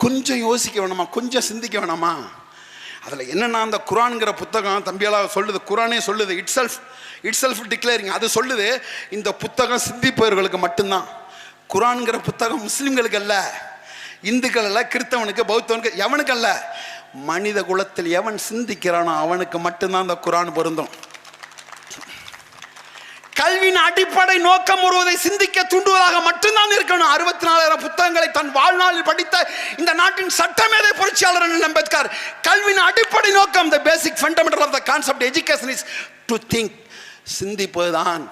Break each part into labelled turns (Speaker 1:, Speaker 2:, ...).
Speaker 1: கொஞ்சம் யோசிக்க வேணாமா, கொஞ்சம் சிந்திக்க வேணாமா? அதில் என்னென்னா, அந்த குரான்கிற புத்தகம் தம்பியெல்லாம் சொல்லுது, குரானே சொல்லுது, இட் செல்ஃப் டிக்ளேரிங். அது சொல்லுது, இந்த புத்தகம் சிந்திப்பவர்களுக்கு மட்டும்தான். குரான்கிற புத்தகம் முஸ்லீம்களுக்கு அல்ல, இந்துக்கள் அல்ல, கிறிஸ்தவனுக்கு, பௌத்தவனுக்கு, எவனுக்கு அல்ல. மனித குலத்தில் எவன் சிந்திக்கிறானோ அவனுக்கு மட்டும்தான் அந்த குரான் பொருந்தும். கல்வியின் அடிப்படை நோக்கம் ஒருவரை சிந்திக்க தூண்டுவதாக மட்டும்தான் இருக்கணும். 64,000 புத்தகங்களை தன் வாழ்நாளில் படித்த இந்த நாட்டின் சட்டமேதை புரட்சியாளர் அம்பேத்கர், கல்வியின் அடிப்படை நோக்கம், the basic fundamental of the concept education is to think, சிந்திப்பதுதான்.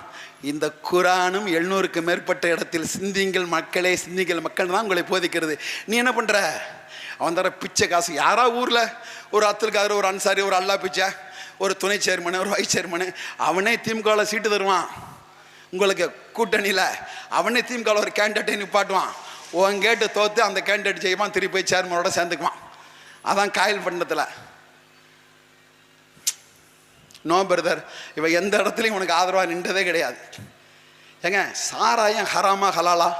Speaker 1: இந்த குரானும் 700க்கு மேற்பட்ட இடத்தில் சிந்திங்கள் மக்களே, சிந்திங்கள் மக்கள் தான் உங்களை போதிக்கிறது. நீ என்ன பண்ற? அவன் தர பிச்சை காசு. யாரா ஊர்ல ஒரு அத்துல்காரர், ஒரு அன்சாரி, ஒரு அல்லா பிச்சை, ஒரு துணை சேர்மனு, ஒரு வைஸ் சேர்மனு, அவனே திமுகவில் சீட்டு தருவான். உங்களுக்கு கூட்டணியில் அவனே திமுகவில் ஒரு கேண்டிடேட்டை நிப்பாட்டுவான். உன் கேட்டு தோத்து அந்த கேண்டிடேட் செய்வான், திருப்பி போய் சேர்மனோட சேர்ந்துக்குவான். அதான் காயல் பண்ணத்தில். நோ பிரதர், இவ எந்த இடத்துலையும் உனக்கு ஆதரவாக நின்றதே கிடையாது. ஏங்க, சாராயம் ஹராமா ஹலாலா?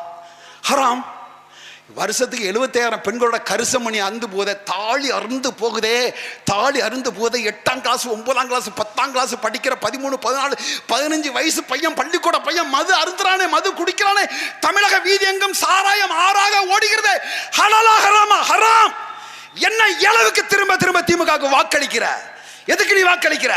Speaker 1: ஹராம். வருஷத்துக்கு 75,000 பெண்களோட கருசமணி அருந்து போதே, தாலி அருந்து போகுதே, தாலி அருந்து போதே. 8ஆம் கிளாஸ், 9ஆம் கிளாஸ், 10ஆம் கிளாஸ் படிக்கிற 13, 14, 15 வயசு பையன், பள்ளிக்கூட பையன் மது அருந்துறானே, மது குடிக்கிறானே. தமிழக வீதி எங்கும் சாராயம் ஆறாக ஓடுகிறது. ஹலாலா ஹராமா? ஹராம். என்ன அளவுக்கு திரும்ப திரும்ப திமுக வாக்களிக்கிற? எதுக்கு நீ வாக்களிக்கிற?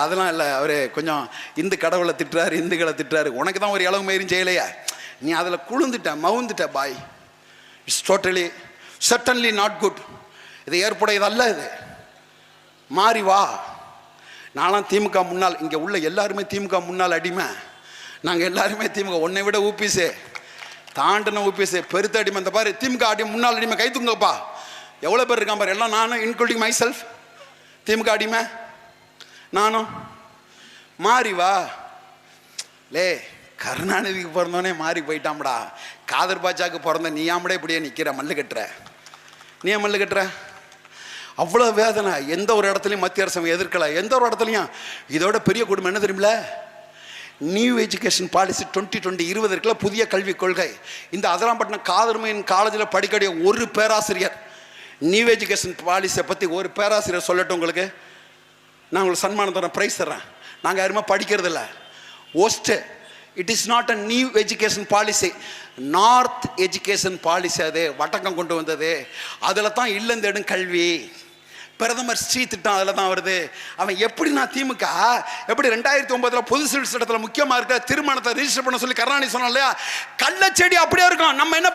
Speaker 1: அதெல்லாம் இல்லை, அவரு கொஞ்சம் இந்து கடவுளை திட்டுறாரு, இந்துக்களை திட்டுறாரு. உனக்கு தான் ஒரு இளவு மயிரும் செய்யலையா? நீ அதில் குழுந்துட்ட, மவுந்துட்ட. Boy, it's totally certainly not good. இது ஏற்புடையதல்ல. இது மாறி வா. நான்லாம் திமுக முன்னாள், இங்கே உள்ள எல்லாருமே திமுக முன்னாள் அடிமை. நாங்கள் எல்லாருமே திமுக, உன்னை விட ஊபிசே, தாண்டின ஊபிசே, பெருத்த அடிமை. இந்த பாரு, திமுக அடிமை, முன்னாள் அடிமை, கை தூங்கப்பா. எவ்வளோ பேர் இருக்கான் பாரு. எல்லாம் நானும், இன்க்ளூடிங் மை செல்ஃப், திமுக அடிமை நானும். மாறி வா. லே, கருணாநிதிக்கு பிறந்தோடனே மாறி போயிட்டாம்டா. காதர் பாட்சாக்கு பிறந்த நீயாமடே இப்படியே நிற்கிற, மல்லு கட்டுற. நீ ஏன் மல்லு கட்டுற? அவ்வளோ வேதனை. எந்த ஒரு இடத்துலையும் மத்திய அரசு எதிர்க்கலை, எந்த ஒரு இடத்துலையும். இதோட பெரிய குடும்பம் என்ன தெரியுமில? நியூ எஜுகேஷன் பாலிசி 2020 இருக்குல்ல, புதிய கல்விக் கொள்கை. இந்த அதலாம்பட்டினம் காதர்மையின் காலேஜில் படிக்கக்கூடிய ஒரு பேராசிரியர் நியூ எஜுகேஷன் பாலிசியை பற்றி ஒரு பேராசிரியர் சொல்லட்டும் உங்களுக்கு. நான் உங்களுக்கு சன்மானம் தரேன், ப்ரைஸ் தர்றேன். நாங்கள் யாருமே படிக்கிறது இல்லை. Worst. It is not a new education policy, north education policy. அது வட்டக்கம் கொண்டு வந்தது. அதில் தான் இல்லந்தேடும் கல்வி, பிரதமர் ஸ்ரீ திட்டம் அதில் தான் வருது. அவன் எப்படி, நான் திமுக எப்படி 2009 பொது சிவில் சட்டத்தில் முக்கியமாக இருக்க திருமணத்தை ரிஜிஸ்டர் பண்ண சொல்லி கருணாநிதி சொன்னான் இல்லையா? கள்ளச்செடி அப்படியே இருக்கும். நம்ம என்ன